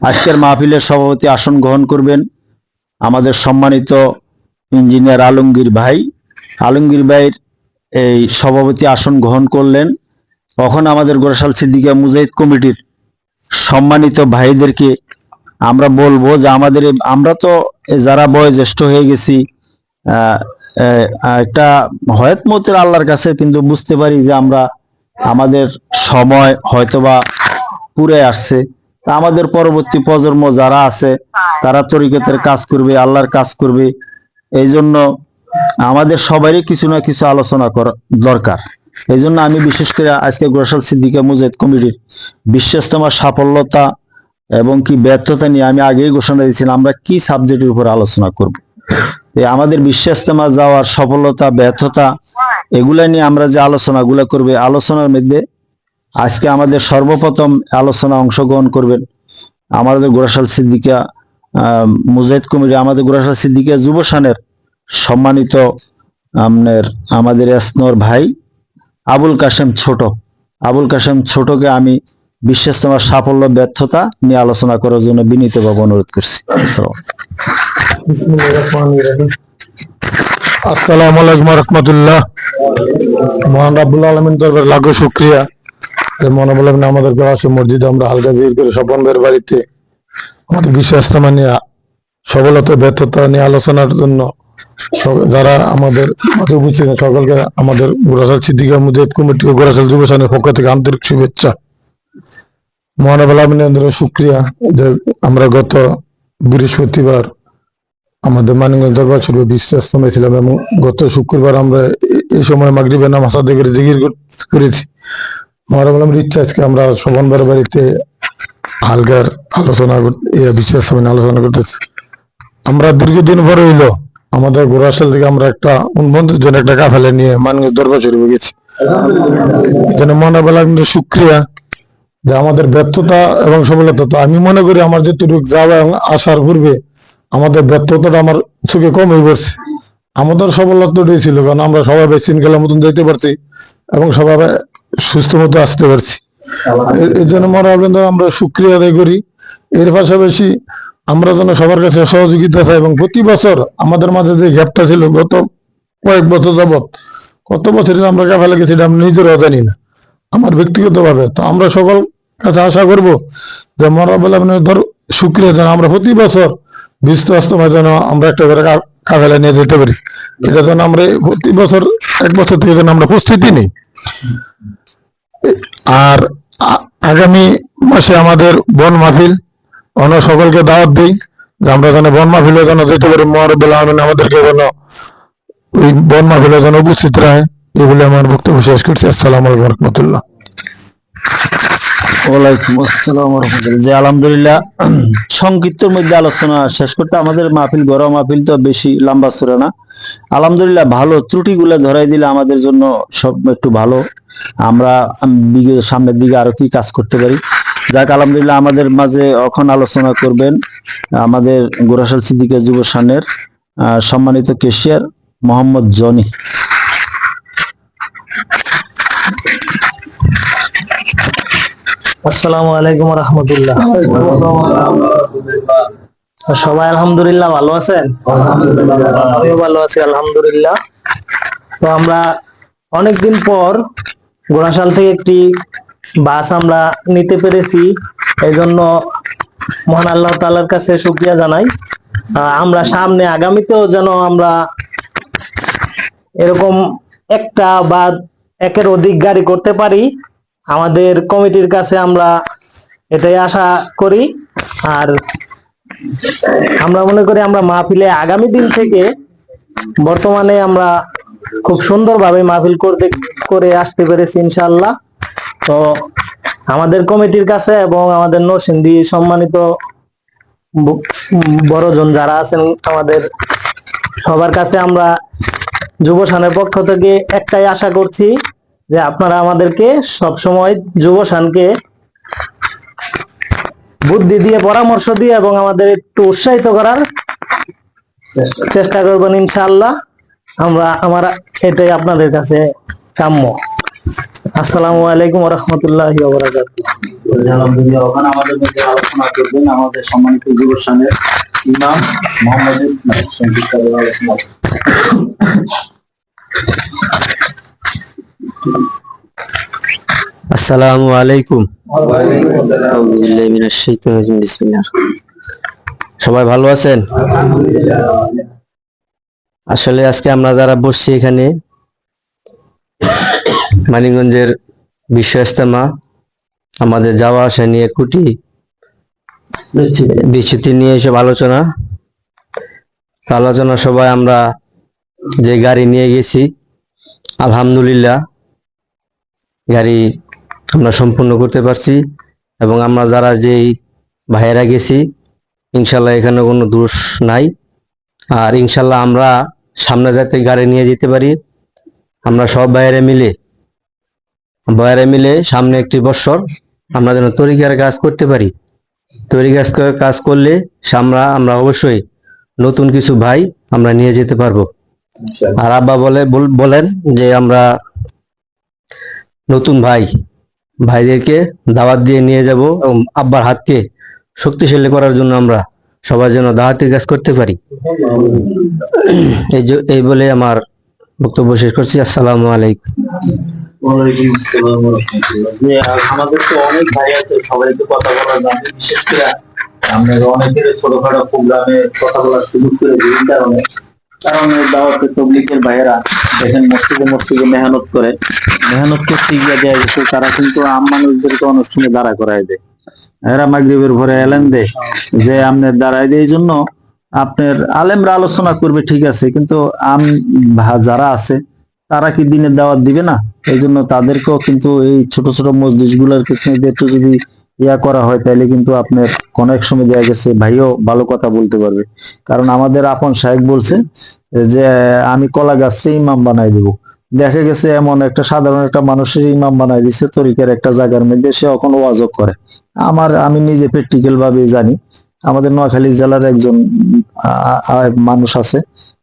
আজকের মাহফিলের সভাপতি আসন গ্রহণ করবেন আমাদের সম্মানিত ইঞ্জিনিয়ার আলমগীর ভাই। আলমগীর ভাইয়ের এই সভাপতি আসন গ্রহণ করলেন। তখন আমাদের গোরাশাল সিদ্দিকিয়া মুজাহিদ কমিটির সম্মানিত ভাইদেরকে আমরা বলবো যে আমরা তো যারা বয়োজ্যেষ্ঠ হয়ে গেছি, একটা হয়তমতের আল্লাহর কাছে কিন্তু বুঝতে পারি যে আমাদের সময় হয়তোবা পুরে আসছে। তা আমাদের পরবর্তী প্রজন্ম যারা আছে তারা তরিকতের কাজ করবে, আল্লাহর কাজ করবে। এই জন্য আমাদের সবারই কিছু না কিছু আলোচনা করা দরকার। এই জন্য আমি বিশেষ করে আজকে গোরাশাল সিদ্দিকিয়া মুজাহিদ কমিটির বিশ্বস্তমার সাফল্যতা এবং কি ব্যর্থতা নিয়ে আমি আগেই ঘোষণা দিয়েছিলাম আমরা কি সাবজেক্টের উপর আলোচনা করব। আমাদের বিশ্বস্তমা যাওয়ার সফলতা ব্যর্থতা এগুলা নিয়ে আমরা যে আলোচনাগুলো করবে, আলোচনার মধ্যে আজকে আমাদের সর্বপ্রথম আলোচনা অংশগ্রহণ করবেন আমাদের গোরাশাল সিদ্দিকিয়া মুজাহিদ কমিটি, আমাদের গোরাশাল সিদ্দিকিয়া যুবসানের সম্মানিত আমাদের এসনোর ভাই আবুল কাশেম ছোট। আবুল কাশেম ছোটকে আমি বিশ্বস্তমার সাফল্য ব্যর্থতা নিয়ে আলোচনা করার জন্য বিনীতভাবে অনুরোধ করছি। আসসালামু আলাইকুম রহমতুল্লাহ। মহান রাব্বুল আলামিন দরবার লাখো শুকরিয়া যে মহানবুল আমিন আমাদেরকে আসে মসজিদে আমরা হালকা জিকির করে স্বপন ভাইয়ের বাড়িতে আমাদের বিশ্বাস্তমা নিয়ে সফলতা ব্যর্থতা নিয়ে আলোচনার জন্য যারা আমাদের উপস্থিত সকলকে আমাদের গোরাশাল সিদ্দিকিয়া মুজাহিদ কমিটি ও গোরাশাল যুবসানের পক্ষ থেকে আন্তরিক শুভেচ্ছা। মহানবুল আমিনের শুকরিয়া যে আমরা গত বৃহস্পতিবার আমাদের মানিকগঞ্জ দরবার শরীফে বিশ্বাস্তমায় ছিলাম এবং গত শুক্রবার আমরা এই সময় মাগরিবের নামাজ আদায় করে জিকির করেছি। মহানবুল আমিনের ইচ্ছা আজকে আমরা স্বপন ভাইয়ের বাড়িতে হালকার আলোচনা বিশ্বাস্তমায় আলোচনা করতেছি। আমরা দীর্ঘদিন পরে হইলো আমাদের গোরাশাল থেকে আমরা একটা উনবন্ধের জন্য একটা কাফেলা নিয়ে মানিকগঞ্জ দরবার শরীফে গেছি। এজন্য মহানবুল আমিনের শুকরিয়া যে আমাদের ব্যর্থতা এবং সফলতা, তো আমি মনে করি আমার যেটুকু যাওয়া এবং আসার পূর্বে আমাদের ব্যর্থতাটা আমার চোখে কম হয়ে পড়ছে। আমাদের সফলতাটাই ছিল কারণ আমরা সবাই শৃঙ্খলার মতন যেতে পারছি এবং সবাই সুস্থ মতো আসতে পারছি। এর জন্য আমরা শুকরিয়া আদায় করি। এর পাশাপাশি আমরা যেন সবার কাছে সহযোগিতা চাই এবং প্রতি বছর আমাদের মাঝে যে গ্যাপটা ছিল গত কয়েক বছর যাবৎ, কত বছর আমরা কাফেলা গেছি এটা আমি নিজেরাও জানি না আমার ব্যক্তিগত ভাবে। তো আমরা সকল কাছে আশা করবো যে মহানবুল আমিনের শুকরিয়া যেন আমরা প্রতি বছর বিশ্বাস্তমায় যেন আমরা একটা করে কাফেলা নিয়ে যেতে পারি। এটা যেন আমরা প্রতি বছর এক বছর থেকে যেন আমরা প্রস্তুতি নিই। আর আগামী মাসে আমাদের বন মাহফিল অন্য সকলকে দাওয়াত দিই যে আমরা যেন বন মাহফিলে যেন যেতে পারি। মহানবুল আমিন আমাদেরকে যেন ওই বন মাহফিলে যেন উপস্থিত রাখে। এগুলি আমার বক্তব্য শেষ করছি। আসসালামু আলাইকুম রহমতুল্লাহ। ওয়ালাইকুম আসসালাম রহমতুল্লাহ। যে আলহামদুলিল্লাহ সংক্ষিপ্তর মধ্যে আলোচনা শেষ করতে আমাদের মাহফিল গড়া মাহফিল তো বেশি লম্বা চলে না। আলহামদুলিল্লাহ ভালো ত্রুটিগুলো ধরাই দিলে আমাদের জন্য সব একটু ভালো, আমরা সামনের দিকে আরো কি কাজ করতে পারি। যাক আলহামদুলিল্লাহ আমাদের মাঝে এখন আলোচনা করবেন আমাদের গোরাশাল সিদ্দিকিয়া যুবসানের সম্মানিত কেশিয়ার মোহাম্মদ জনি। আসসালামু আলাইকুম রহমতুল্লাহ। সবাই আলহামদুলিল্লাহ ভালো আছেন? আমিও ভালো আছি আলহামদুলিল্লাহ। তো আমরা অনেকদিন পর গোরাশাল থেকে একটি বাস আমরা নিতে পেরেছি, এই জন্য মহান আল্লাহ তাআলার কাছে শুকরিয়া জানাই। আমরা সামনে আগামীতেও যেন আমরা এরকম একটা বা একের অধিক গাড়ি করতে পারি, আমাদের কমিটির কাছে আমরা এটাই আশা করি। আর আমরা মনে করি আমরা মাহফিলে আগামী দিন থেকে বর্তমানে আমরা খুব সুন্দরভাবে মাহফিল করে আসতে পেরেছি ইনশাআল্লাহ। তো আমাদের কমিটির কাছে এবং আমাদের নরসিংদী সম্মানিত বড়জন যারা আছেন আমাদের সবার কাছে আমরা যুবসানের পক্ষ থেকে একটাই আশা করছি যে আপনারা আমাদেরকে সবসময় যুবসানকে বুদ্ধি দিয়ে পরামর্শ দিয়ে এবং আমাদের একটু উৎসাহিত করার চেষ্টা করবেন ইনশাআল্লাহ। আমরা এটাই আপনাদের কাছে কাম্য। আসসালামু আলাইকুম ওয়া রাহমাতুল্লাহি ওয়া বারাকাতুহু। আলহামদুলিল্লাহ, ওখানে আমাদের মধ্যে আলোচনা করবেন আমাদের সম্মানিত যুবসানের ইমাম মোহাম্মদ ইসমাইল সংক্ষিপ্ত আলোচনা। আসসালামু আলাইকুম। আউযু বিল্লাহি মিনাশ শাইতানির রাজিম। বিসমিল্লাহ। সবাই ভালো আছেন? আসলে আজকে আমরা যারা বসছি এখানে মানিকগঞ্জের বিশ্ব ইজতেমা, আমাদের যাওয়া আসা নিয়ে খুঁটি বিচ্যুতি নিয়ে এসব আলোচনা সবাই আমরা যে গাড়ি নিয়ে গেছি, আলহামদুলিল্লাহ গাড়ি আমরা সম্পূর্ণ করতে পারছি। এবং আমরা যারা যেই ভাইয়েরা গেছি, ইনশাল্লাহ এখানে কোনো দোষ নাই। আর ইনশাল্লাহ আমরা সামনে যাতে গাড়ি নিয়ে যেতে পারি, আমরা সব ভাইয়েরা মিলে সামনে একটি বছর আমরা যেন তরিকার কাজ করতে পারি। তরিকার কাজ করলে আমরা অবশ্যই নতুন কিছু ভাই আমরা নিয়ে যেতে পারবো। আর আব্বা বলেন যে আমরা নতুন ভাইদেরকে দাওয়াত দিয়ে নিয়ে যাব এবং আব্বার হাতকে শক্তিশালী করার জন্য আমরা সবাই যেন দাওয়াতের কাজ করতে পারি। এই বলে আমার বক্তব্য শেষ করছি। আসসালামু আলাইকুম। ওয়ালাইকুম আসসালাম ওয়া রাহমাতুল্লাহ। যে আমাদের তো অনেক ভাই আছে, সবাই তো কথা বলা যায় না। বিশেষ করে আমরা অনেকের ছোটখাটো প্রোগ্রামে কথা বলার সুযোগ করে দিই, কারণ এই দাওয়াতে তবলিগের ভাইয়েরা দেখেন মসজিদে মেহনত করতে গিয়ে দেয় গেছে, তারা কিন্তু আম মানুষদেরকে অনুষ্ঠানে দাঁড়া করায় দেয়। এরা মাগরিবের ভরে এলেন দেয় যে আমনের দাঁড়ায় দেয়। এই জন্য আপনার আলেমরা আলোচনা করবে ঠিক আছে, কিন্তু যারা আছে তারা কি দিনের দাওয়াত দিবে না? এই জন্য তাদেরকেও কিন্তু এই ছোট ছোট মসজিদ গুলোর ক্ষেত্রে একটু যদি করা হয়, তাহলে কিন্তু আপনার কোন এক সময় দেয়া গেছে ভাইও ভালো কথা বলতে পারবে। কারণ আমাদের আপন শায়েখ বলছে যে আমি কলা গাছকে ইমাম বানাই দিব। দেখা গেছে এমন একটা সাধারণ একটা মানুষের ইমাম বানাই দিচ্ছে তরিকার একটা জায়গার মধ্যে, সে এখন ওয়াজও করে। আমি নিজে প্র্যাকটিক্যাল ভাবে জানি, আমাদের নোয়াখালী জেলার একজন মানুষ আছে,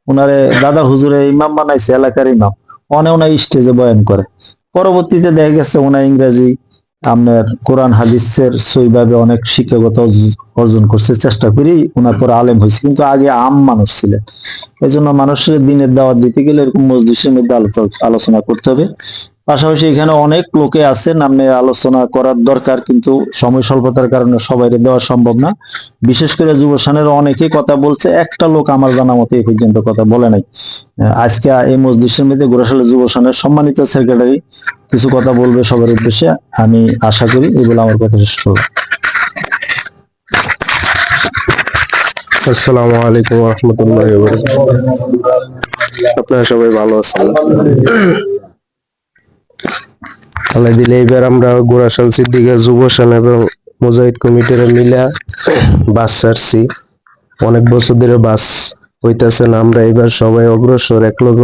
ওনারে দাদা হুজুরে ইমাম বানাইছে, এলাকার ইমাম। ওনা স্টেজে বয়ান করে। পরবর্তীতে দেখা গেছে ওনা ইংরেজি আপনার কোরআন হাদিসের সইভাবে অনেক শিক্ষাগত অর্জন করছে, চেষ্টা করি ওনার পরে আলেম হয়েছে, কিন্তু আগে আম মানুষ ছিলেন। এই জন্য মানুষের দিনের দাওয়াত দিতে গেলে এরকম মসজিদের মধ্যে আলোচনা করতে হবে। পাশাপাশি এখানে অনেক লোকে আছেন, আপনি আলোচনা করার দরকার, কিন্তু সময় স্বল্পতার কারণে সবাই দেওয়া সম্ভব না। বিশেষ করে যুবসানের অনেকেই কথা বলছে, একটা লোক আমার জানা মতে এই পর্যন্ত কথা বলে নাই। আজকে এই মসজিদের মধ্যে গোরাশালের যুবসানের সম্মানিত সেক্রেটারি কিছু কথা বলবে সবার উদ্দেশ্যে, আমি আশা করি। এই বলে আমার কথা শেষ করব। আসসালামু আলাইকুম ওয়া রাহমাতুল্লাহি ওয়া বারাকাতুহু। আপনারা সবাই ভালো আছেন? আল্লাহ দিলে এবার আমরা গোরাশাল সিদ্দিকা যুবসান এবং মুজাহিদ কমিটির মিলা বাস ছাড়ছি। অনেক বছর ধরে বাস হইতেছে না, আমরা এবার সবাই অগ্রসর এক লোক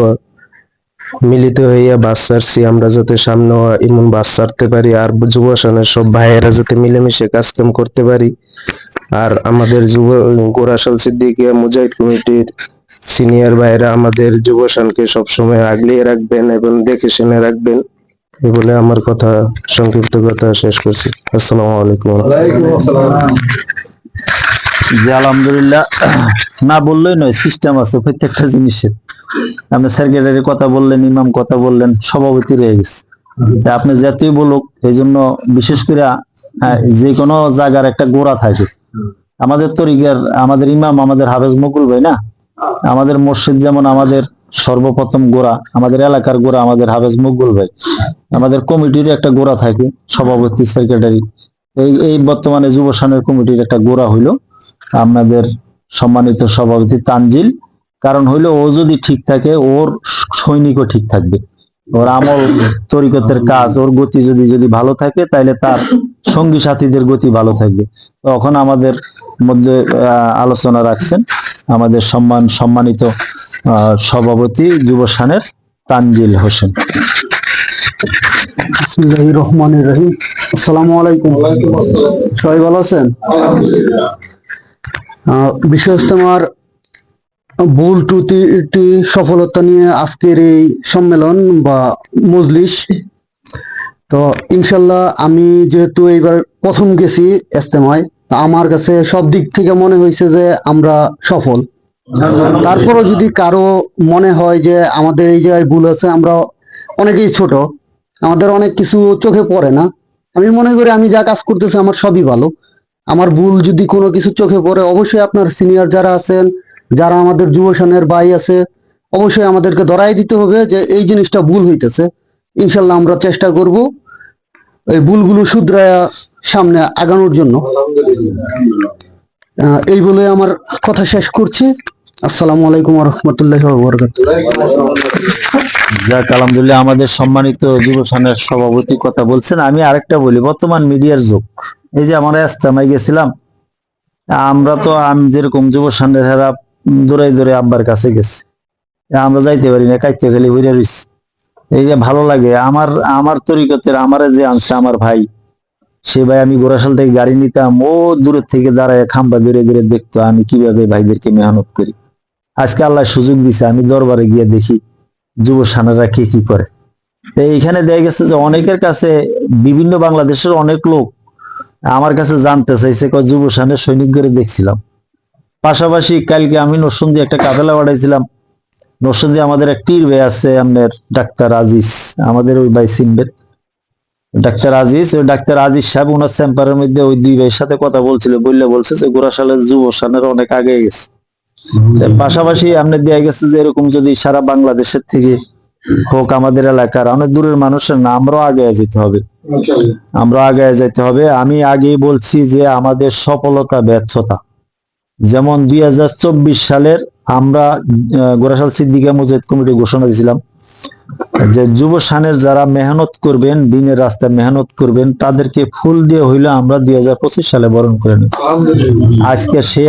মিলিত হইয়া বাস ছাড়ছি। আমরা যাতে সামনে এমন বাস ছাড়তে পারি, আর যুবসানের সব ভাইয়েরা যাতে মিলেমিশে কাজকাম করতে পারি। আর আমাদের গোরাশাল সিদ্দিকিয়া মুজাহিদ কমিটির সিনিয়র ভাইয়েরা আমাদের যুবসানকে সবসময় আগলিয়ে রাখবেন এবং দেখে শুনে রাখবেন। এই বলে আমার কথা সংক্ষিপ্ত কথা শেষ করছি। আসসালামু আলাইকুম। যে আলহামদুলিল্লাহ, না বললেই নয়, সিস্টেম আছে প্রত্যেকটা জিনিসের। আপনি সেক্রেটারি কথা বললেন, ইমাম কথা বললেন, সভাপতি রয়ে গেছে। আপনি যতই বলুক, এই জন্য বিশেষ করে যে কোনো জায়গার একটা গোড়া থাকে। আমাদের তরিকার আমাদের ইমাম আমাদের হাফেজ মুকুল ভাই না, আমাদের মসজিদ যেমন আমাদের সর্বপ্রথম গোড়া, আমাদের এলাকার গোড়া আমাদের হাফেজ মুকুল ভাই। আমাদের কমিটির একটা গোড়া থাকে, সভাপতি সেক্রেটারি। এই বর্তমানে যুবসানের কমিটির একটা গোড়া হইলো আপনাদের সম্মানিত সভাপতি তানজিল। কারণ হইলো ও যদি ঠিক থাকে, ওর সৈনিকও ঠিক থাকবে। ওর আমল তরিকতের কাজ, ওর গতি যদি ভালো থাকে, তাইলে তার সঙ্গী সাথীদের গতি ভালো থাকবে। তখন আমাদের মধ্যে আলোচনা রাখছেন আমাদের সম্মানিত সভাপতি যুবসানের তানজিল হোসেন। বিসমিল্লাহির রহমানির রহিম। আসসালামু আলাইকুম। সবাই ভালো আছেন? বিশ্ব ইজতেমার ভুল ত্রুটি সফলতা নিয়ে আজকের এই সম্মেলন বা মজলিস। তো ইনশাল্লাহ আমি যেহেতু এইবার প্রথম গেছি ইজতেমায়, তা আমার কাছে সব দিক থেকে মনে হয়েছে যে আমরা সফল। তারপরও যদি কারো মনে হয় যে আমাদের এই জায়গায় ভুল আছে, আমরা অনেকেই ছোট, আমাদের অনেক কিছু চোখে পড়ে না, আমি মনে করি আমি যা কাজ করতেছি আমার সবই ভালো। আমার ভুল যদি কোনো কিছু চোখে পড়ে, অবশ্যই আপনার সিনিয়র যারা আছেন, যারা আমাদের যুবসনের ভাই আছে, অবশ্যই আমাদেরকে ধরাই দিতে হবে যে এই জিনিসটা ভুল হইতেছে। ইনশাল্লাহ আমরা চেষ্টা করব এই ভুলগুলো শুধরায়া সামনে আগানোর জন্য। এই বলে আমার কথা শেষ করছি। আসসালামু আলাইকুম ওয়া রাহমাতুল্লাহি ওয়া বারাকাতুহু। যাক, আলহামদুলিল্লাহ, আমাদের সম্মানিত যুবসনের সভাপতি কথা বলছেন। আমি আরেকটা বলি, বর্তমান মিডিয়ার যুগ। এই যে আমরা ইজতেমায় গেছিলাম, আমরা তো আমি যেরকম যুবসনের হেরা দৌড়াই দৌড়ে আব্বার কাছে গেছে, আমরা যাইতে পারি না, কাইতে গেলে হইরা রইছি। এই যে ভালো লাগে আমার আমার তরিকতের আমারে যে আনছে আমার ভাই, সে ভাই আমি গোরাশাল থেকে গাড়ি নিতাম, ও দূরের থেকে দাঁড়ায় খাম্বা ধরে ধরে দেখতো আমি কিভাবে ভাইদেরকে মেহনত করি। আজকে আল্লাহ সুযোগ দিছে, আমি দরবারে গিয়ে দেখি যুব সানারা কে কি করে। তো এইখানে দেখা গেছে যে অনেকের কাছে, বিভিন্ন বাংলাদেশের অনেক লোক আমার কাছে জানতে চাইছে, যুব সানের সৈনিক করে দেখছিলাম। পাশাপাশি কালকে আমি নরসিংদী একটা কাফেলা পাঠাইছিলাম। নরসিংদী আমাদের এক পীর ভাই আছে, আপনার ডাক্তার আজিজ, আমাদের ওই ভাই চিনবেন, ডাক্তার আজিজ। ওই ডাক্তার আজিজ সাহেব ওনার চেম্বারের মধ্যে ওই দুই ভাইয়ের সাথে কথা বলছিল, বলছে যে গোরাশালের যুব সানের অনেক আগে গেছে। পাশাপাশি আপনার দেয়া গেছে যে এরকম যদি সারা বাংলাদেশের থেকে হোক, আমাদের এলাকার অনেক দূরের মানুষের না, আমরাও আগে যেতে হবে, আমরা আগে যেতে হবে। আমি আগেই বলছি যে আমাদের সফলতা ব্যর্থতা, যেমন 2024 সালের আমরা গোরাশাল সিদ্দিকা মুজাহিদ কমিটি ঘোষণা দিয়েছিলাম যে যুব সানের যারা মেহনত করবেন, দিনের রাস্তায় মেহনত করবেন, তাদেরকে ফুল দিয়ে হইলে আমরা 2025 সালে বরণ করে নেব। আজকে সে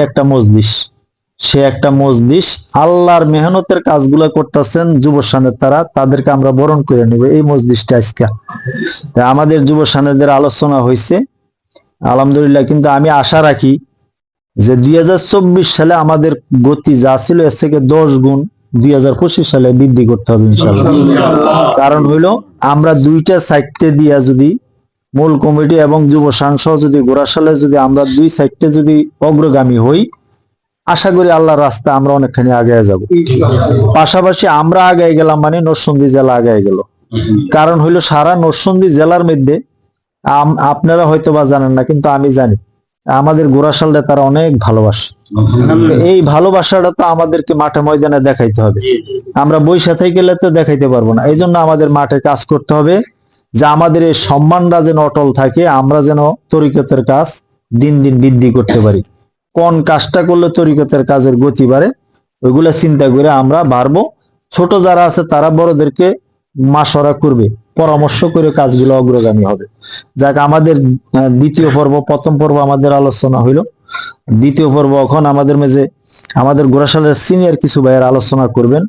একটা মজলিস আল্লাহর মেহনতের কাজগুলো করতেছেন যুব সানের, তাদেরকে আমরা বরণ করে নেব এই মজলিসটা আজকে। আমাদের যুব সানেদের আলোচনা হয়েছে আলহামদুলিল্লাহ। কিন্তু আমি আশা রাখি যে 2024 সালে আমাদের গতি যা ছিল এর থেকে 10 গুণ 2025 সালে বৃদ্ধি করতে হবে ইনশাআল্লাহ। কারণ হইলো আমরা দুইটা সাইডে দিয়া যদি মূল কমিটি এবং যুব সাংসদ যদি গোরাশালে যদি আমরা দুই সাইডে যদি অগ্রগামী হই, আশা করি আল্লাহর রাস্তা আমরা অনেকখানি আগে যাব। পাশাপাশি আমরা আগে গেলাম মানে নরসিংদী জেলা আগে গেল। কারণ হইলো সারা নরসিংদী জেলার মধ্যে আপনারা হয়তো বা জানেন না, কিন্তু আমি জানি আমাদের গোরাশালটা তারা অনেক ভালোবাসে। এই ভালোবাসাটা তো আমাদেরকে মাঠে ময়দানে দেখাইতে হবে, আমরা বৈশা থেকে গেলে তো দেখাইতে পারবো না। এই জন্য আমাদের মাঠে কাজ করতে হবে যে আমাদের এই সম্মানটা যেন অটল থাকে, আমরা যেন তরিকতের কাজ দিন দিন বৃদ্ধি করতে পারি। কোন কাজটা করলে তরিকতের কাজের গতি বাড়ে, ওইগুলা চিন্তা করে আমরা বাড়বো। ছোট যারা আছে তারা বড়দেরকে মাশওয়ারা করবে, পরামর্শ করে কাজগুলো অগ্রগামী হবে। যাক, আমাদের দ্বিতীয় পর্ব, প্রথম পর্ব আমাদের আলোচনা হইল, দ্বিতীয় পর্ব এখন আমাদের মাঝে আমাদের গোরাশালের সিনিয়র কিছু ভাইয়ের আলোচনা করবেন।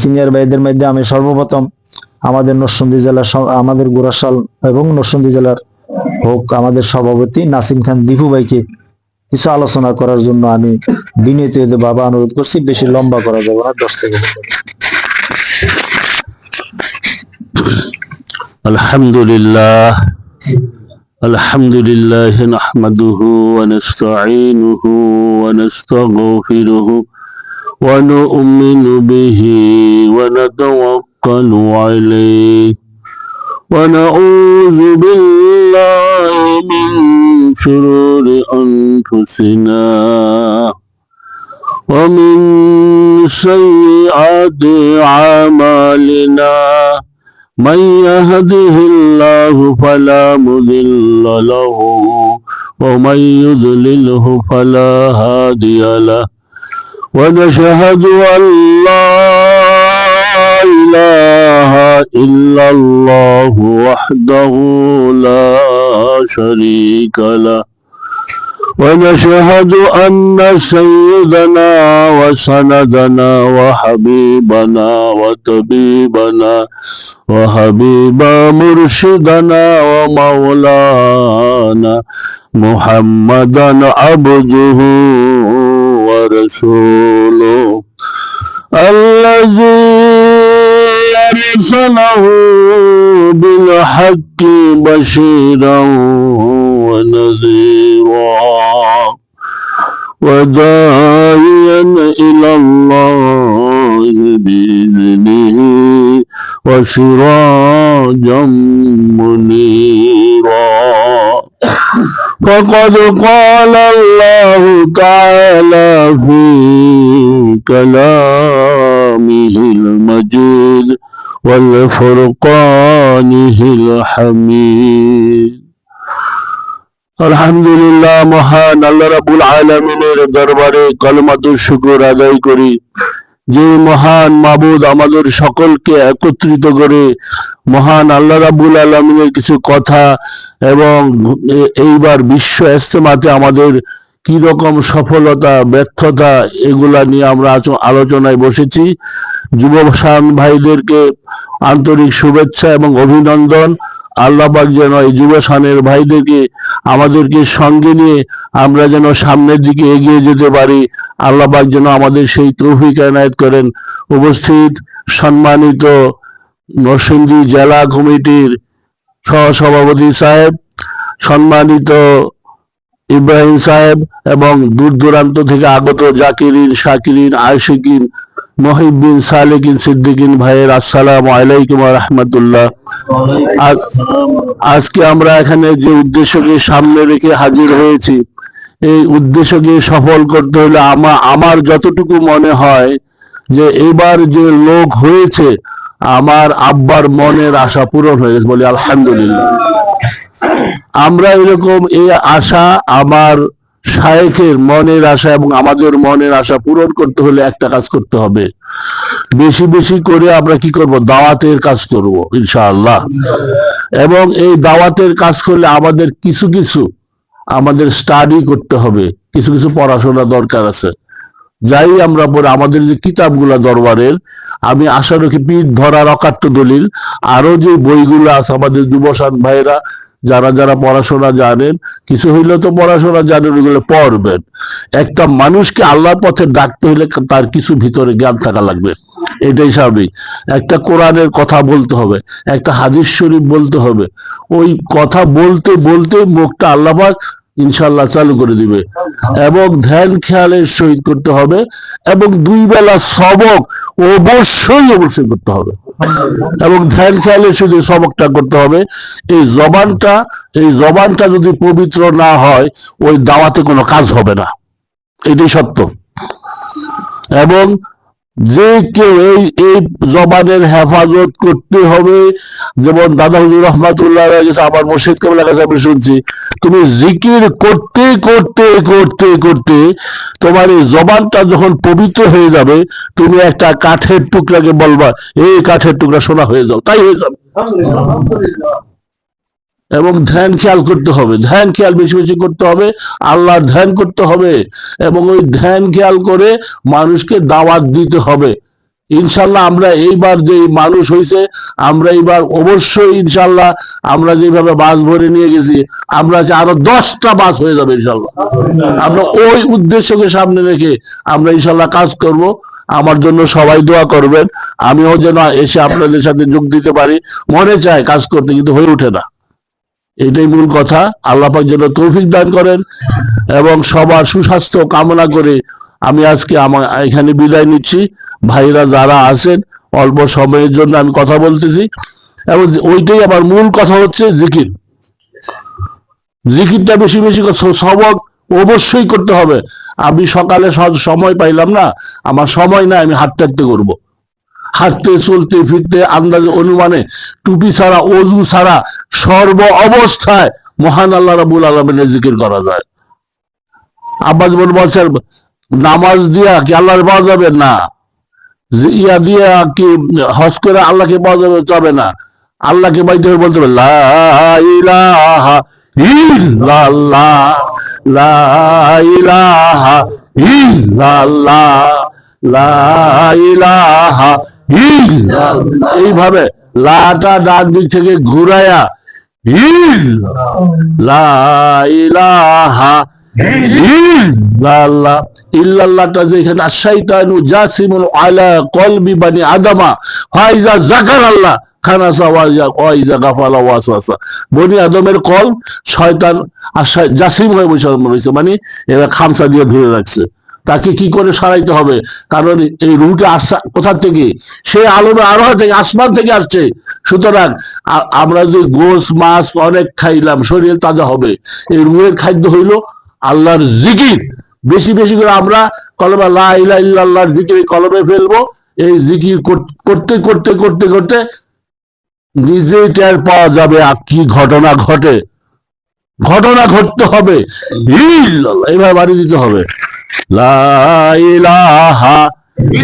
সিনিয়র ভাইদের মধ্যে আমি সর্বপ্রথম আমাদের নরসিংদী জেলার, আমাদের গোরাশাল এবং নরসিংদী জেলার হোক আমাদের সভাপতি নাসিম খান দীপু ভাইকে কিছু আলোচনা করার জন্য আমি বিনীত বাবা অনুরোধ করছি। বেশি লম্বা করা যাবে না, 10 থেকে। আলহামদুলিল্লাহ আলহামদুলিল্লাহ নাহমাদুহু ওয়া নাস্তাঈনুহু ওয়া নাস্তাগফিরুহু ওয়া নু'মিনু বিহি ওয়া নাতাওয়াক্কালু আলাইহি ওয়া নাউযু বিল্লাহি মিন শুরুরি আনফুসিনা ওয়া মিন সাইয়্যাতি আমালিনা। من يهده الله فلا مضل له ومن يضلله فلا هادي له ونشهد أن لا إله إلا الله وحده لا شريك له ونشهد أن سيدنا وسندنا وحبيبنا وطبيبنا وحبيب مرشدنا ومولانا محمدا عبده ورسوله الذي أرسله بالحق بشيرا ونذيرا وداعيا إلى الله بإذنه وسراجا منيرا فقد قال الله تعالى في كلامه المجيد والفرقانه الحميد আলহামদুলিল্লাহ মহান আল্লাহ রাব্বুল আলামিনের দরবারে কালিমাতুশ শুকর আদায় করি যে মহান মাবুদ আমাদের সকলকে একত্রিত করে মহান আল্লাহ রাব্বুল আলামিনের কিছু কথা এবং এইবার বিশ্ব ইজতেমাতে আমাদের কি রকম সফলতা ব্যর্থতা এগুলা নিয়ে আমরা আলোচনায় বসেছি। যুবসান ভাইদেরকে আন্তরিক শুভেচ্ছা এবং অভিনন্দন। আল্লাহ পাক যেন এই যুবসানের ভাইদেরকে আমাদেরকে সঙ্গে নিয়ে আমরা যেন সামনের দিকে এগিয়ে যেতে পারি। আল্লাহ পাক যেন আমাদের সেই তৌফিক এনায়েত করেন। উপস্থিত সম্মানিত নরসিংদী জেলা কমিটির সহসভাপতি সাহেব, সম্মানিত ইব্রাহিম সাহেব এবং দূর দূরান্ত থেকে আগত জাকিরিন, শাকিরিন, আশিকিন, মুহিব্বিন, সালেকিন, সিদ্দিকিন ভাইয়ের আসসালামু আলাইকুম ওয়া রাহমাতুল্লাহ। আজকে আমরা এখানে যে উদ্দেশ্যকে সামনে রেখে হাজির হয়েছি, এই উদ্দেশ্যকে সফল করতে হলে আমার যতটুকু মনে হয় যে এবার যে লোক হয়েছে আমার আব্বার মনের আশা পূরণ হয়ে গেছে, বলি আলহামদুলিল্লাহ। আমরা এরকম এই আশা আমার শায়েখের মনের আশা এবং আমাদের মনের আশা পূরণ করতে হলে একটা কাজ করতে হবে, বেশি বেশি করে আমরা কি করব, দাওয়াতের কাজ করব ইনশাআল্লাহ। এবং এই দাওয়াতের কাজ করলে আমাদের কিছু কিছু আমাদের স্টাডি করতে হবে, কিছু কিছু পড়াশোনা দরকার আছে। যাই আমরা পড়ে আমাদের যে কিতাবগুলা দরবারের, আমি আশা রাখি পীর ধরার অকাট্য দলিল, আরো যে বইগুলো আছে আমাদের যুবসান ভাইরা যারা যারা পড়াশোনা জানেন, কিছু হইলেও তো পড়াশোনা জানেন, ওইগুলো পড়বেন। একটা মানুষকে আল্লাহর পথে ডাকতে হলে তার কিছু ভিতরে জ্ঞান থাকা লাগবে, এটাই স্বাভাবিক। একটা কোরআনের কথা বলতে হবে, একটা হাদিস শরীফ বলতে হবে, ওই কথা বলতে বলতে মুখটা আল্লাহ পাক ইনশাআল্লাহ চালু করে দিবে। এবং ধ্যান খেয়ালের সহিত করতে হবে, এবং দুই বেলা সবক অবশ্যই করতে হবে, এবং ধ্যান খেয়ালের সহিত সবকটা করতে হবে। এই জবানটা যদি পবিত্র না হয় ওই দাওয়াতে কোনো কাজ হবে না, এটাই সত্য। এবং যে কেউ এই জবানের হেফাজত করতে হবে। যেমন দাদা হুজুর রহমাতুল্লাহ আমার মুর্শিদ কেবলার কাছে আমি শুনছি, তুমি জিকির করতে করতে করতে করতে তোমার এই জবানটা যখন পবিত্র হয়ে যাবে, তুমি একটা কাঠের টুকরাকে বলবা এই কাঠের টুকরা সোনা হয়ে যাও, তাই হয়ে যাবে। এবং ধ্যান খেয়াল করতে হবে, ধ্যান খেয়াল বেশি বেশি করতে হবে, আল্লাহর ধ্যান করতে হবে, এবং ওই ধ্যান খেয়াল করে মানুষকে দাওয়াত দিতে হবে। ইনশাল্লাহ আমরা এইবার যে মানুষ হয়েছে, আমরা এইবার অবশ্যই ইনশাল্লাহ আমরা যেভাবে বাস ভরে নিয়ে গেছি, আমরা আরো 10টা বাস হয়ে যাবে ইনশাল্লাহ। আমরা ওই উদ্দেশ্যকে সামনে রেখে আমরা ইনশাল্লাহ কাজ করব। আমার জন্য সবাই দোয়া করবেন, আমিও যেন এসে আপনাদের সাথে যোগ দিতে পারি। মনে চায় কাজ করতে, কিন্তু হয়ে ওঠে না, এটাই মূল কথা। আল্লাহ পাক যেন তৌফিক দান করেন, এবং সবার সুস্বাস্থ্য কামনা করে আমি আজকে আমার এখানে বিদায় নিচ্ছি। ভাইরা যারা আছেন, অল্প সময়ের জন্য আমি কথা বলতেছি, এবং ওইটাই আমার মূল কথা হচ্ছে জিকির। জিকিরটা বেশি বেশি সবক অবশ্যই করতে হবে। আমি সকালে সময় পাইলাম না, আমার সময় না, আমি হাঁটতে হাঁটতে করবো, হাঁটতে চলতে ফিরতে আন্দাজে অনুমানে, টুপি ছাড়া অজু ছাড়া সর্ব অবস্থায় মহান আল্লাহ রাব্বুল আলামিনের জিকির করা যায়। আব্বাস বলছেন নামাজ দিয়া কি আল্লাহর পাওয়া যাবে না, ইয়া দিয়া কি হজ করে আল্লাহকে পাওয়া যাবে না। আল্লাহকে পাইতে হবে বলতে হবে লা ইলাহা ইল্লাল্লাহ, লা ইলাহা ইল্লাল্লাহ, লা ইলাহা ইল্লাল্লাহ। এইভাবে লাটা ডান দিক থেকে ঘুরায়া লা ইলাহা ইল্লাল্লাহ। লা আল্লাহ ইল্লাল্লাহটা যেখানে আশাইতানু জাসিমুন আলা কলবি বানি আদামা ফাইজা যাকার আল্লাহ খানাসা ওয়াইজা গাফালা ওয়াসওয়াসা। বনি আদমের কল শয়তান আশায় জাসিম হয়ে বসে রয়েছে, মানে এরা খামসা দিয়ে ধরে রাখছে। তাকে কি করে সরাইতে হবে? কারণ এই রুহটা আসা কোথা থেকে? সে আলমে আরোহ থেকে, আসমান থেকে আসছে। সুতরাং আমরা যে গোস মাছ অনেক খাইলাম, শরীর তাজা হবে। এই রুহের খাদ্য হইল আল্লাহর জিকির। বেশি বেশি করে আমরা কলমে লা ইলাহা ইল্লাল্লাহর জিকির কলমে ফেলবো। এই জিকির করতে করতে করতে করতে নিজেই টের পাওয়া যাবে আর কি ঘটনা ঘটে। ঘটনা ঘটতে হবে, এইভাবে বাড়ি দিতে হবে। লা ইলাহা,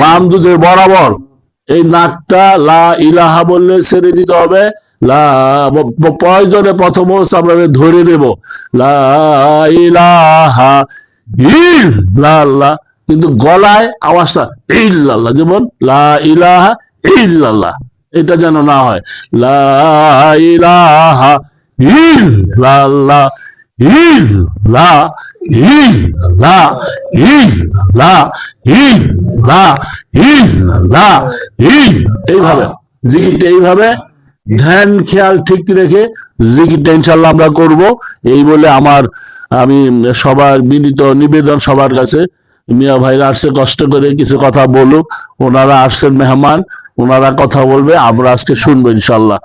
মামদুদের বরাবর এই নাকটা লা ইলাহা বললে ছেড়ে দিতে হবে। প্রয়োজনে প্রথম আমরা ধরে নেব লা ইলাহা ইল্লাল্লাহ, কিন্তু গলায় আওয়াজটা ইল্লাল্লাহ, যেমন লা ইলাহা ইল্লাল্লাহ, এটা যেন না হয়। লা ইলাহা ইল্লাল্লাহ ইল্লাহ ইল্লাহ ইল্লাহ ইল্লাহ ইল্লাহ এইভাবে জিকিরটা, এইভাবে ধ্যান খেয়াল ঠিক রেখে জিকিরটা ইনশাল্লাহ আমরা করব। এই বলে আমি সবার বিনীত নিবেদন সবার কাছে, মিয়া ভাইরা আসছে কষ্ট করে কিছু কথা বলুক, ওনারা আসছেন মেহমান, ওনারা কথা বলবে, আমরা আজকে শুনবো ইনশাল্লাহ।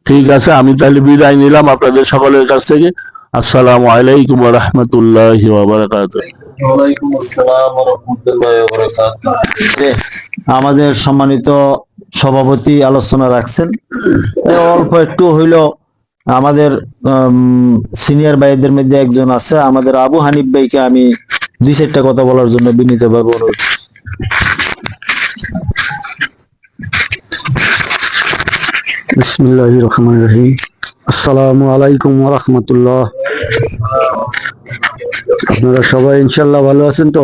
ঠিক আছে, আমি তাহলে বিদায় নিলাম আপনাদের সকলের কাছ থেকে। আসসালামু আলাইকুম ওয়া রাহমাতুল্লাহি ওয়া বারাকাতুহু। ওয়ালাইকুম আসসালাম ওয়া রাহমাতুল্লাহি ওয়া বারাকাতুহু। আমাদের সম্মানিত সভাপতি আলোচনা রাখছেন, অল্প একটু হইল আমাদের সিনিয়র ভাইদের মধ্যে একজন আছে, আমাদের আবু হানিফ ভাইকে আমি 2-4টা কথা বলার জন্য বিনীতভাবে অনুরোধ। বিসমিল্লাহির রহমানির রহিম। আসসালামু আলাইকুম ওয়া রাহমাতুল্লাহ। আপনারা সবাই ইনশাআল্লাহ ভালো আছেন তো?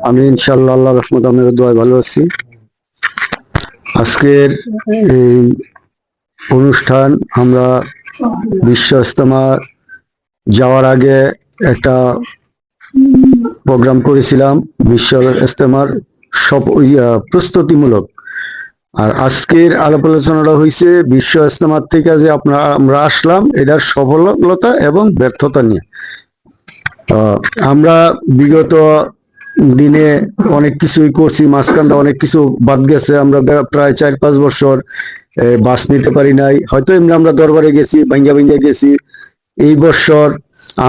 আমি ইনশাআল্লাহ আল্লাহর রহমতে আপনাদের দোয়ায় ভালো আছি। আজকের এই অনুষ্ঠান আমরা বিশ্ব ইজতেমা যাওয়ার আগে একটা প্রোগ্রাম করেছিলাম, বিশ্ব ইজতেমার প্রস্তুতিমূলক। আর আজকের আলাপ আলোচনাটা হয়েছে বিশ্ব ইজতেমার থেকে যে আমরা আসলাম এটার সফলতা এবং ব্যর্থতা নিয়ে। আমরা বিগত দিনে অনেক কিছুই করছি, মাঝখানটা অনেক কিছু বাদ গেছে। আমরা প্রায় 4-5 বছর বাস নিতে পারি নাই, হয়তো এমনি আমরা দরবারে গেছি, ভাঙ্গা গেছি। এই বছর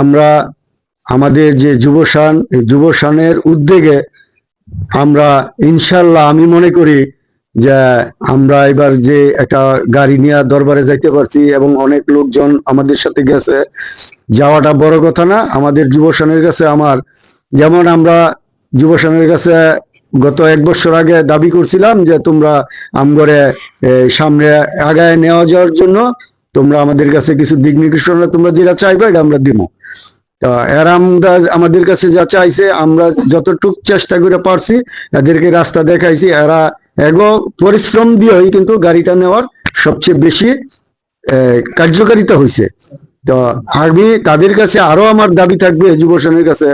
আমরা আমাদের যে যুবসান, এই যুবসানের উদ্যোগে আমরা ইনশাল্লাহ, আমি মনে করি যে আমরা এবার যে একটা গাড়ি নিয়ে দরবারে যাইতে পারছি এবং অনেক লোকজন আমাদের সাথে গেছে, যাওয়াটা বড় কথা না। আমাদের যুবসানের কাছে যেমন আমরা যুবসানের কাছে গত 1 বছর আগে দাবি করছিলাম যে তোমরা আমগরে সামনে আগায় নেওয়া যাওয়ার জন্য তোমরা আমাদের কাছে কিছু দিক নির্দেশনা তোমরা যেটা চাইবে এটা আমরা দিব। এরা আমাদের কাছে যা চাইছে আমরা যতটুক চেষ্টা করে পারছি এদেরকে রাস্তা দেখাইছি। এরা পরিশ্রম দিয়েই কিন্তু গাড়িটা নেওয়ার সবচেয়ে বেশি কার্যকারিতা হয়েছে। তো আমি তাদের কাছে আরো আমার দাবি থাকবে যুবসনের কাছে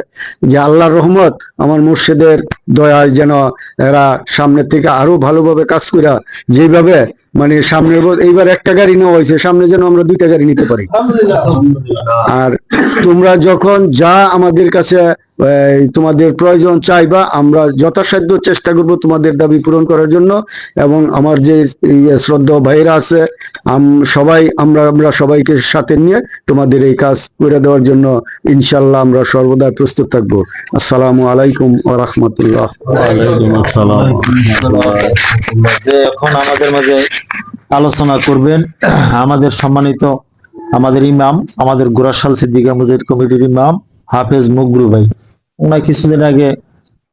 যে আল্লাহর রহমত, আমার মুর্শিদের দয়ায় যেন এরা সামনের থেকে আরো ভালোভাবে কাজ করে, যেভাবে মানে সামনের এইবার একটা গাড়ি নেওয়া হয়েছে, সামনে যেন আমরা 2টা গাড়ি নিতে পারি। আর তোমরা যখন যা আমাদের কাছে তোমাদের প্রয়োজন চাইবা, আমরা যথাসাধ্য চেষ্টা করব তোমাদের দাবি পূরণ করার জন্য। এবং আমার যে শ্রদ্ধা ভাইরা আছে আমরা সবাইকে সাথে নিয়ে তোমাদের এই কাজ করে দেওয়ার জন্য ইনশাল্লাহ আমরা সর্বদা প্রস্তুত থাকবো। আসসালামু আলাইকুম ওয়া রাহমাতুল্লাহ। এখন আমাদের মাঝে আলোচনা করবেন আমাদের সম্মানিত আমাদের ইমাম, আমাদের গোরাশাল সিদ্দিকা মুজাহিদ কমিটির ইমাম হাফেজ মকবুল ভাই। ওনার কিছুদিন আগে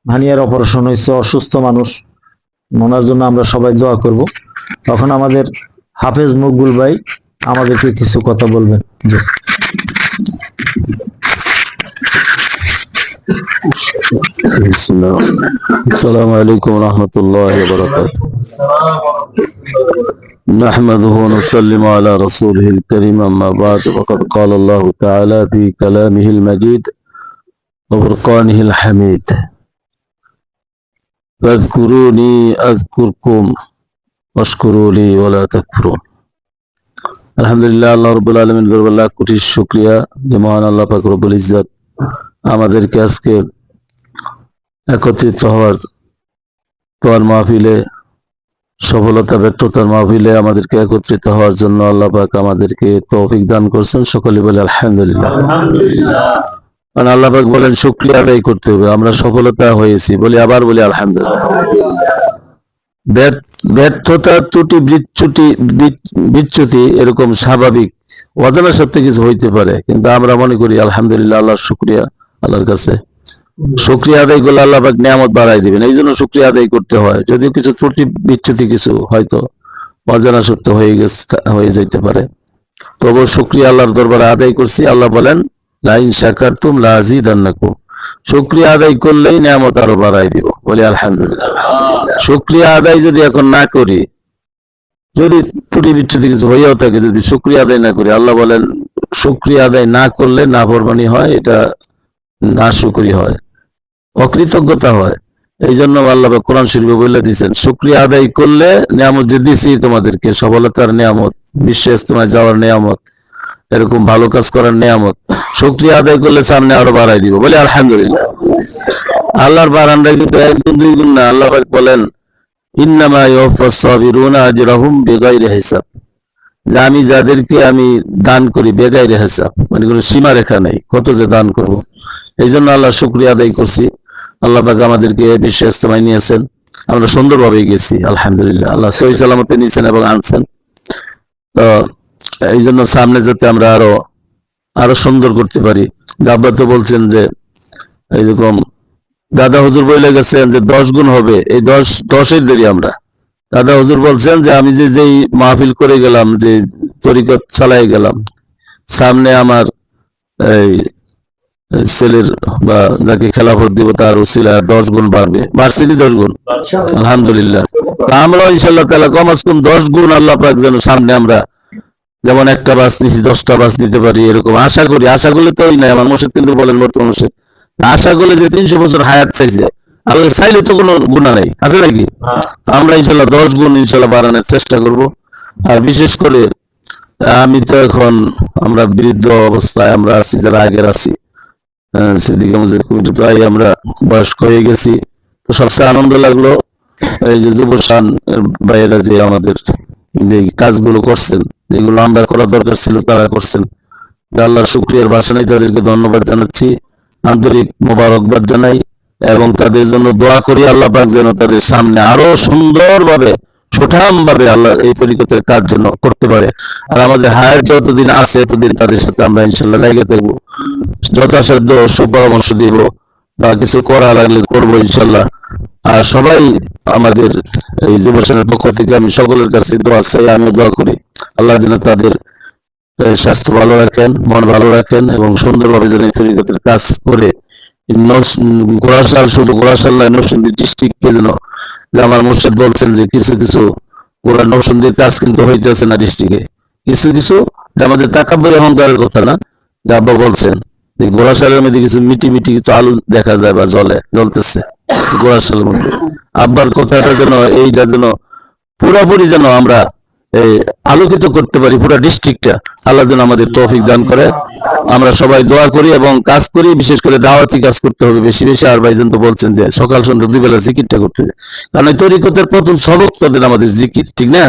ভানিয়ার অপারেশন হয়েছে, অসুস্থ মানুষ, ওনার জন্য আমরা সবাই দোয়া করব। তখন আমাদের হাফেজ মকবুল ভাই আমাদেরকে কিছু কথা বলবেন। জি। আসসালামু আলাইকুম ওয়া রাহমাতুল্লাহি ওয়া বারাকাতুহু। نحمده ونسلم على رسوله الكريم أما بعد، وقد قال الله تعالى في كلامه المجيد: وفرقانه الحميد فاذكروني أذكركم واشكروا لي ولا تكفرون আলহামদুলিল্লাহ, আল্লাহ রাব্বুল আলামিন দরবারে লাখ কোটি শুকরিয়া যে মহান আল্লাহ পাক রব্বুল ইজ্জত আমাদেরকে আজকে একত্রিত হওয়ার তোয়ার মাহফিলে, সফলতা ব্যর্থতার মাহফিলে আমাদেরকে একত্রিত হওয়ার জন্য আল্লাহ পাক আমাদেরকে তৌফিক দান করছেন। সকলে বলে আলহামদুলিল্লাহ। কারণ আল্লাহ পাক বলেন শুকরিয়া আদায় করতে হবে। আমরা সফলতা হয়েছি বলি, আবার বলি আলহামদুলিল্লাহ। ব্যর্থতা, ত্রুটি, বিচ্যুতি এরকম স্বাভাবিক, অজানা সত্ত্বে কিছু হইতে পারে, কিন্তু আমরা মনে করি আলহামদুলিল্লাহ, আল্লাহর শুকরিয়া, আল্লাহর কাছে শুকরিয়া আদায় করলে আল্লাহ পাক নিয়ামত বাড়াই দিবেন। এই জন্য শুকরিয়া আদায় করতে হয়। যদিও কিছু ত্রুটি বিচ্যুতি কিছু হয়তো অজানা সত্ত্বে হয়ে যেতে পারে, তবু শুকরিয়া আল্লাহর দরবারে আদায় করছি। আল্লাহ বলেন লাইন শাকারতুম লাযিদান্নাকুম, শুকরিয়া আদায় করলেই নিয়ামত আরো বাড়াই দিব। বলি আলহামদুলিল্লাহ। শুকরিয়া আদায় যদি এখন না করি, যদি ত্রুটি বিচ্যুতি কিছু হইয়াও থাকে, যদি শুকরিয়া আদায় না করি, আল্লাহ বলেন শুকরিয়া আদায় না করলে নাফরমানি হয়, এটা নাশুকরি হয়, অকৃতজ্ঞতা হয়। এই জন্য আল্লাহ কোরআন শরীফে বলে দিয়েছেন শুকরিয়া আদায় করলে নিয়ামত যে দিছি তোমাদেরকে, সফলতার নিয়ামত, বিশ্ব ইস্তেমায় যাওয়ার নিয়ামত, এরকম ভালো কাজ করার নিয়ামত, শুকরিয়া আদায় করলে সামনে আরো বাড়াই দিব। বলে আলহামদুলিল্লাহ। আল্লাহর বারানটা কিন্তু একদম দুই গুণ না। আল্লাহ পাক বলেন ইন্নামা ইউওয়াফাস সাবিরুনা আজরাহুম বিগাইরি হিসাব, যে আমি যাদেরকে আমি দান করি বেগাইরি হিসাব, মানে কোনো সীমা রেখা নাই, কত যে দান করব। এই জন্য আল্লাহ শুকরিয়া আদায় করছি। আল্লাহ পাক আমাদেরকে বিশ্ব ইস্তেমায় নিয়েছেন, আমরা সুন্দরভাবে গেছি আলহামদুলিল্লাহ। আল্লাহ সহি সালামতে নিয়েছেন এবং আনছেন। তো এই জন্য সামনে যাতে আমরা আরো সুন্দর করতে পারি। আব্বা তো বলছেন যে এইরকম দাদা হুজুর বলে গেছেন যে 10 গুণ হবে, এই 10-10-এর দেরি আমরা। দাদা হুজুর বলছেন যে আমি যেই মাহফিল করে গেলাম, যে তরিকত চালাই গেলাম, সামনে আমার এই ছেলের বা যাকে খেলাফত দিব তার উসিলা 10 গুণ বাড়বে, বাড়ছেনি 10 গুণ আলহামদুলিল্লাহ। আমরা ইনশাআল্লাহ তাআলা কম আজ কম 10 গুণ আল্লাহ পাক যেন সামনে আমরা যেমন একটা বাস নিছি 10টা বাস নিতে পারি, এরকম আশা করি। আশা করলে তো নাই, আমার মুর্শিদ কিন্তু বলেন বর্তমান মুর্শিদ আশা করলে যে 300 বছর হায়াত চাইছে, আল্লাহ চাইলে তো কোনো গুণা নেই, আছে নাকি? আমরা ইনশাআল্লাহ 10 গুণ ইনশাআল্লাহ বাড়ানোর চেষ্টা করব। আর বিশেষ করে আমি তো এখন আমরা বৃদ্ধ অবস্থায় আমরা আছি, যারা আগের আছি, সেদিকে আমাদের প্রায় আমরা বয়স্ক হয়ে গেছি। তো সবচেয়ে আনন্দ লাগলো এই যে যুবসান ভাইয়েরা যে আমাদের যে কাজগুলো করছেন, যেগুলো আমরা করা দরকার ছিল তারা করছেন। আল্লাহর শুকরিয়ার ভাষা নেই, তাদেরকে ধন্যবাদ জানাচ্ছি, আন্তরিক মোবারকবাদ জানাই এবং তাদের জন্য দোয়া করি আল্লাহ পাক যেন তাদের সামনে আরো সুন্দরভাবে সুঠামভাবে আল্লাহ এই তরিকতের কাজ যেন করতে পারে। আর আমাদের হায়াত যতদিন আছে ততদিন তাদের সাথে আমরা ইনশাআল্লাহ লেগে থাকবো, যথাসাধ্য সুপরামর্শ দিব বা কিছু করা লাগলে করবো ইনশাআল্লাহ। আর সবাই আমাদের এই যুবসেনার পক্ষ থেকে আমি সকলের কাছে দোয়া চাই, আমি দোয়া করি আল্লাহ যেন তাদের স্বাস্থ্য ভালো রাখেন, মন ভালো রাখেন এবং সুন্দরভাবে যেন এই তরিকতের কাজ করে ঘোড়াশাল, শুধু ঘোড়াশাল নয়, নরসিংদী ডিস্ট্রিক্টকে যেন, যে আমার মুর্শিদ বলছেন যে কিছু কিছু পুরা নরসিংদীর কাজ কিন্তু হইতেছে না ডিস্ট্রিক্টে, কিছু কিছু, আমাদের তাকাব্বুরি অহংকারের কথা না, যে আব্বা বলছেন যে ঘোড়াশালের মধ্যে কিছু মিটি মিটি কিছু আলু দেখা যায় বা জ্বলতেছে ঘোড়াশালের মধ্যে। আব্বার কথাটা যেন এইটা যেন পুরোপুরি যেন আমরা আলোকিত করতে পারি পুরো ডিস্ট্রিক্টটা। আল্লাহ যেন আমাদের তৌফিক দান করে। আমরা সবাই দোয়া করি এবং কাজ করি, বিশেষ করে দাওয়াতি কাজ করতে হবে বেশি বেশি। আর ভাইজান তো বলছেন যে সকাল সন্ধ্যা 2 বেলা জিকিরটা করতে হবে, কারণ এই তরিকতের প্রথম সবক তাদের আমাদের জিকির, ঠিক না?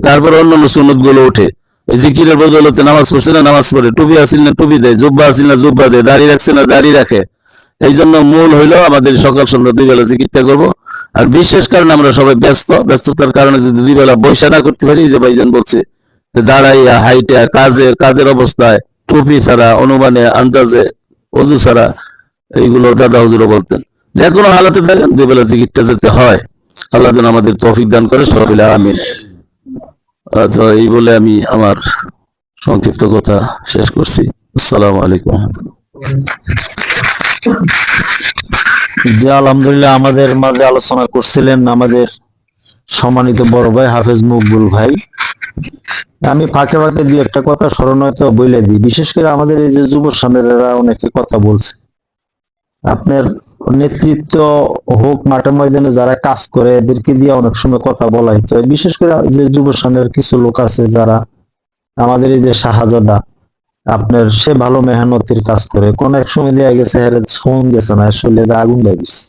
তারপর অন্যান্য সুন্নত গুলো ওঠে, ওই জিকিরের বদৌলতে নামাজ পড়ছে না নামাজ পড়ে, টুপি আসিল না টুপি দেয়, জুব্বা আসিল না জুব্বা দেয়, দাড়ি রাখছে না দাড়ি রাখে। এই জন্য মূল হইলো আমাদের সকাল সন্ধ্যা 2 বেলা জিকিরটা করবো। আর বিশেষ কারণে আমরা সবাই ব্যস্ততার কারণে যদি 2 বেলা বৈশা না করতে পারি, যে ভাইজান বলছে দাঁড়াইয়া হাইটা কাজের অবস্থায় টুপি ছাড়া, অনুমানে আন্দাজে, অজু ছাড়া, এইগুলো দাদা হুজুরও বলতেন, যে কোনো হালাতে থাকেন 2 বেলা জিকিরটা যেতে হয়। আল্লাহ যেন আমাদের তৌফিক দান করে, সকলে আমিন। তো এই বলে আমি আমার সংক্ষিপ্ত কথা শেষ করছি। আসসালামু আলাইকুম। যে আলহামদুলিল্লাহ আমাদের মাঝে আলোচনা করছিলেন আমাদের সম্মানিত বড় ভাই হাফেজ মকবুল ভাই। আমি ফাঁকে ফাঁকে দিয়ে একটা কথা স্মরণ হয়তো বলে দিই, বিশেষ করে আমাদের এই যে যুব সামেরা অনেকে কথা বলছে, আপনার নেতৃত্ব হোক মাঠে ময়দানে যারা কাজ করে এদেরকে দিয়ে অনেক সময় কথা বলা হইতো, বিশেষ করে যে যুব সংঘের কিছু লোক আছে যারা আমাদের এই যে শাহজাদা আপনার সে ভালো মেহনতির কাজ করে, কোন এক সময় দেয়া গেছে হেরে ফোন গেছে না আসলে আগুন লাগিয়েছে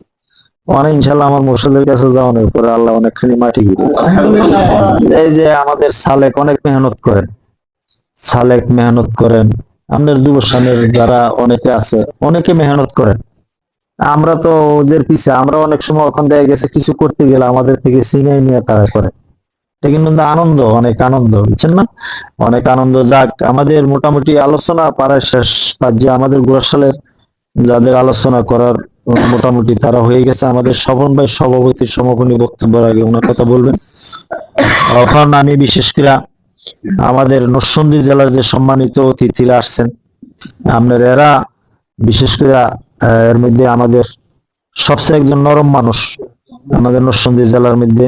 অনেক। ইনশাল্লাহ আমার মোর্শেদের কাছে যাওয়ানোর পরে আল্লাহ অনেকখানি মাটি দিবে। এই যে আমাদের সালেক অনেক মেহনত করেন, সালেক মেহনত করেন, আপনার যুবসানের যারা অনেকে আছে অনেকে মেহনত করেন। আমরা তো ওদের পিছে, আমরা অনেক সময় ওখান দেখা গেছে কিছু করতে গেলে আমাদের থেকে সিনিয়ে নিয়ে তারা করে। এটা কিন্তু আনন্দ, অনেক আনন্দ, বুঝছেন না? অনেক আনন্দ। যাক, আমাদের মোটামুটি আলোচনা প্রায় শেষ পর্যায়ে। আমাদের গোরাশালের যাদের আলোচনা করার মোটামুটি তারা হয়ে গেছে। আমাদের স্বপন ভাই সভাপতির সমাপনী বক্তব্যের আগে ওনার কথা বলবেন। এখন আমি বিশেষ করে আমাদের নরসিংদী জেলার যে সম্মানিত অতিথিরা আসছেন, আপনার এরা বিশেষ করে এর মধ্যে আমাদের সবচেয়ে একজন নরম মানুষ আমাদের নরসিংদী জেলার মধ্যে।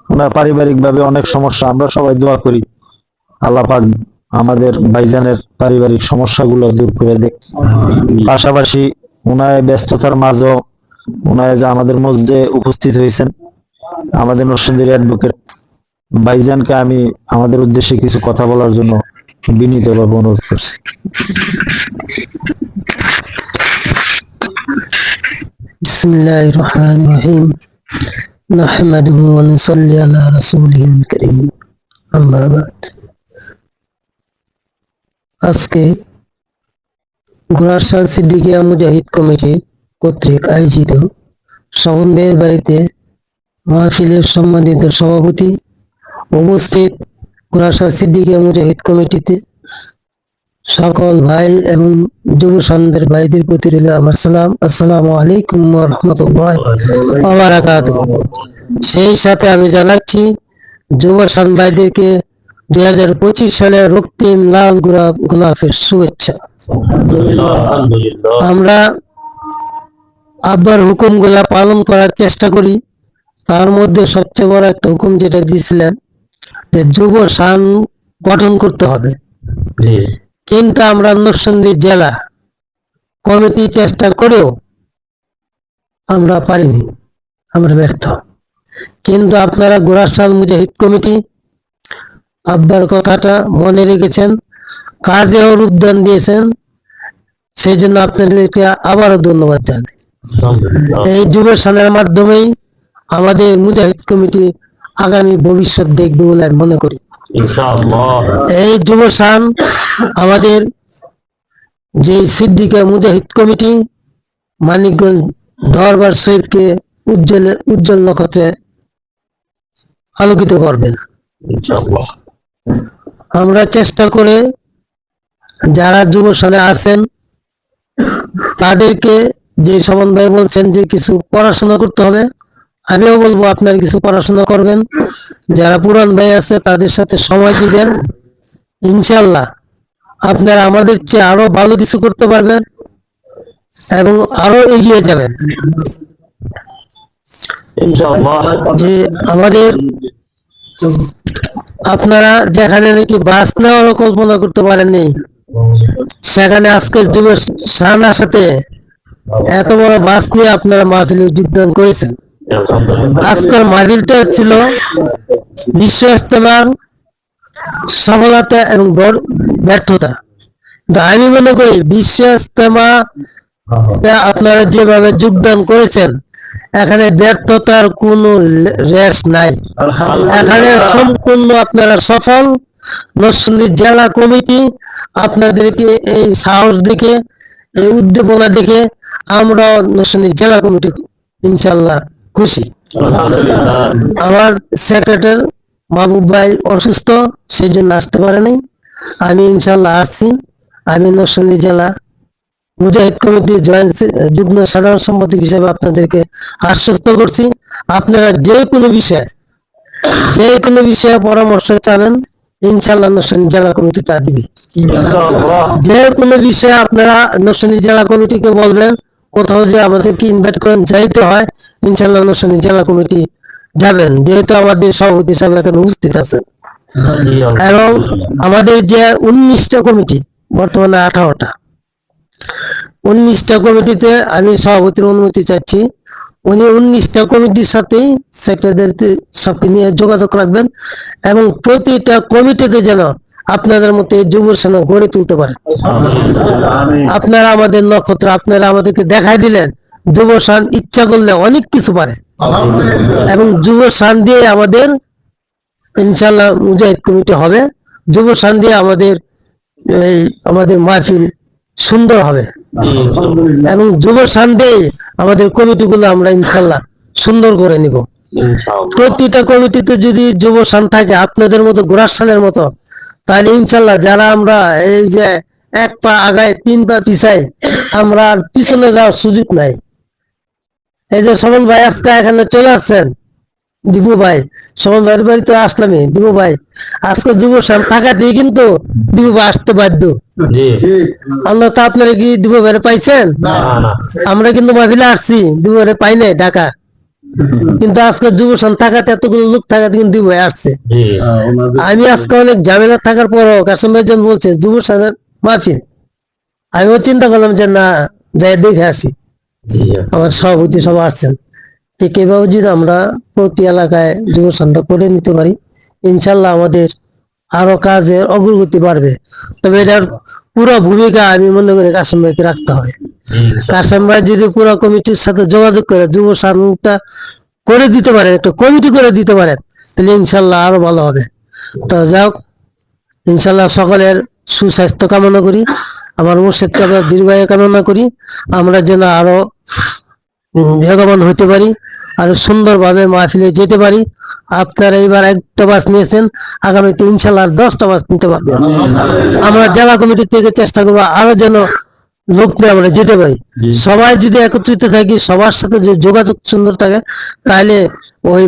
ওনার পারিবারিক ভাবে অনেক সমস্যা, আমরা সবাই দোয়া করি আল্লাহ পাক আমাদের ভাইজানের পারিবারিক সমস্যাগুলো দূর করে দেখ। পাশাপাশি ওনার ব্যস্ততার মাঝেও ওনার যে আমাদের মধ্যে উপস্থিত হয়েছেন আমাদের নরসিংদীর অ্যাডভোকেট ভাইজানকে আমি আমাদের উদ্দেশ্যে কিছু কথা বলার জন্য বিনীতভাবে অনুরোধ করছি। বিসমিল্লাহির রহমানির রহিম নাহমাদুহু ওয়া নুসাল্লি আলা রাসূলিহিল কারীম আম্মা বাদ। আজকে গোরাশাল সিদ্দিকিয়া মুজাহিদ কমিটি কর্তৃক আয়োজিত স্বপন ভাইয়ের বাড়িতে মাহফিলের সম্মানিত সভাপতি উপস্থিত গোরাশাল সিদ্দিকিয়া মুজাহিদ কমিটিতে সকল ভাই এবং যুব সন্ধ্যের ভাইদের প্রতি রইল আমার সালাম। আসসালামু আলাইকুম ওয়া রাহমাতুল্লাহি ওয়া বারাকাতুহু। সেই সাথে আমি জানাচ্ছি যুব সন্ধ্যা ভাইদেরকে 2025 সালের রক্তিম লাল গোলাপের শুভেচ্ছা। আমরা আব্বার হুকুমগুলা পালন করার চেষ্টা করি। তার মধ্যে সবচেয়ে বড় একটা হুকুম যেটা দিয়েছিলেন যে যুব সান গঠন করতে হবে, কিন্তু আমরা নরসিংদী জেলা কমিটি চেষ্টা করেও আমরা পারিনি, আমরা ব্যর্থ। কিন্তু আপনারা গোরাশাল মুজাহিদ কমিটি আব্বার কথাটা মনে রেখেছেন, কাজেও রূপদান দিয়েছেন, সেই জন্য আপনাদেরকে আবারও ধন্যবাদ জানাই। এই যুব সানের মাধ্যমেই আমাদের মুজাহিদ কমিটি আগামী ভবিষ্যৎ দেখবে বলে আমি মনে করি। এই যুব সান আমাদের যে সিদ্দিকিয়া মুজাহিদ কমিটি মানিকগঞ্জ দরবার শরীফকে উজ্জ্বল নক্ষত্রে আলোকিত করবেন। আমরা চেষ্টা করে যারা যুব সানে আছেন তাদেরকে, যে স্বপন ভাই বলছেন যে কিছু পড়াশোনা করতে হবে, আমিও বলবো আপনারা কিছু পড়াশোনা করবেন। যারা পুরান ভাই আছে তাদের সাথে সময় দিবেন, ইনশাল্লাহ আপনারা আমাদের চেয়ে আরো ভালো কিছু করতে পারবেন এবং আরো এগিয়ে যাবেন। যে আমাদের আপনারা যেখানে নাকি বাস নেওয়ারও কল্পনা করতে পারেননি, সেখানে আজকের যুব সানার সাথে এত বড় বাস নিয়ে আপনারা মাহফিলে যোগদান করেছেন। আজকের মাহফিলটা ছিল বিশ্ব ইজতেমার সফলতা এবং ব্যর্থতা। আমি মনে করি বিশ্ব ইজতেমা আপনারা যেভাবে যোগদান করেছেন এখানে ব্যর্থতার কোনো রেশ নাই, এখানে সম্পূর্ণ আপনারা সফল। নরসিংদী জেলা কমিটি আপনাদেরকে এই সাহস দেখে, এই উদ্দীপনা দেখে আমরা নরসিংদী জেলা কমিটি ইনশাল্লাহ খুশি। আমার সেক্রেটারি মাহবুব ভাই অসুস্থ, সেই জন্য আসতে পারেনি, আমি ইনশাল্লাহ আসছি। আমি নরসিংদী জেলা মুজাহিদ কমিটির যুগ্ম সাধারণ সম্পাদক হিসেবে আপনাদেরকে আশ্বস্ত করছি, আপনারা যে কোনো বিষয়ে পরামর্শ চাবেন ইনশাল্লাহ নরসিংদী জেলা কমিটি তা দিবে। যে কোনো বিষয়ে আপনারা নরসিংদী জেলা কমিটিকে বলবেন, কোথাও যে আমাদেরকে ইনভাইট করেন যাইতে হয়, ইনশাল্লাহ নরসিংদী জেলা কমিটি যাবেন, যেহেতু আমাদের সভাপতি সাহেব এখানে উপস্থিত আছেন। এবং আমাদের যে 19টা কমিটি, বর্তমানে 18টা, 19টা কমিটিতে আমি সভাপতির অনুমতি চাচ্ছি। উনি 19টা কমিটির সাথেই সেক্রেটারি সবকে নিয়ে যোগাযোগ রাখবেন এবং প্রতিটা কমিটিতে যেন আপনাদের মতো এই যুব সেনা গড়ে তুলতে পারে। আপনারা আমাদের নক্ষত্র, আপনারা আমাদেরকে দেখাই দিলেন যুব সান ইচ্ছা করলে অনেক কিছু পারে এবং যুব সান দিয়ে আমাদের ইনশাল্লাহ মুজাহিদ কমিটি হবে। যুব সান দিয়ে আমাদের মাহফিল সুন্দর হবে এবং যুব সান দিয়ে আমাদের কমিটিগুলো আমরা ইনশাল্লাহ সুন্দর করে নিব। প্রতিটা কমিটিতে যদি যুব সান থাকে আপনাদের মতো গোরাসানের মতো, তাহলে ইনশাল্লাহ যারা আমরা এই যে 1 পা আগায় 3 পা পিছায়, আমরা আর পিছনে যাওয়ার সুযোগ নাই। এই যে সমন ভাই আজকে এখানে চলে আসছেন, দীপু ভাই, সমন ভাইয়ের বাড়িতে আসলামই। দীপু ভাই আজকে যুব সান টাকা দিয়ে কিন্তু দীপু ভাই আসতে বাধ্য। আমরা তো আপনারা কি দীপু ভাইয়ের পাইছেন? আমরা কিন্তু মাহফিলে আসছি, দীপু ভাইয়ের পাই নাই টাকা, কিন্তু আজকে যুব সান টাকাতে এতগুলো লোক থাকাতে কিন্তু দীপু ভাই আসছে। আমি আজকে অনেক ঝামেলা থাকার পরও কাসম ভাই যখন বলছে যুব সানের মাহফিল, আমিও চিন্তা করলাম যে না, যাই দেখে আসি। আমার সভাপতি সব আসছেন, ঠিক এভাবে যদি আমরা প্রতি এলাকায় যুব সানটা করে নিতে পারি, ইনশাল্লাহ আমাদের আরো কাজের অগ্রগতি বাড়বে। তবে এটার পুরো ভূমিকা আমি মনে করি কাসম ভাইকে রাখতে হবে। কাসম ভাই যদি পুরো কমিটির সাথে যোগাযোগ করে যুব সানটা করে দিতে পারেন, একটা কমিটি করে দিতে পারেন, তাহলে ইনশাল্লাহ আরো ভালো হবে। তো যাই হোক, ইনশাল্লাহ সকলের সুস্বাস্থ্য কামনা করি, আমার মুর্শিদকে আমরা দীর্ঘায়ু কামনা করি, আমরা যেন আরো বেগবান হইতে পারি, আরো সুন্দরভাবে মাহফিলে যেতে পারি। আপনারা এবার 1টা বাস নিয়েছেন, আগামীতে ইনশাল্লাহ 10টা বাস নিতে পারবেন। আমরা জেলা কমিটি থেকে চেষ্টা করবো আরো যেন লোক নিয়ে আমরা যেতে পারি। সবাই যদি একত্রিত থাকি, সবার সাথে যদি যোগাযোগ সুন্দর থাকে, তাহলে ওই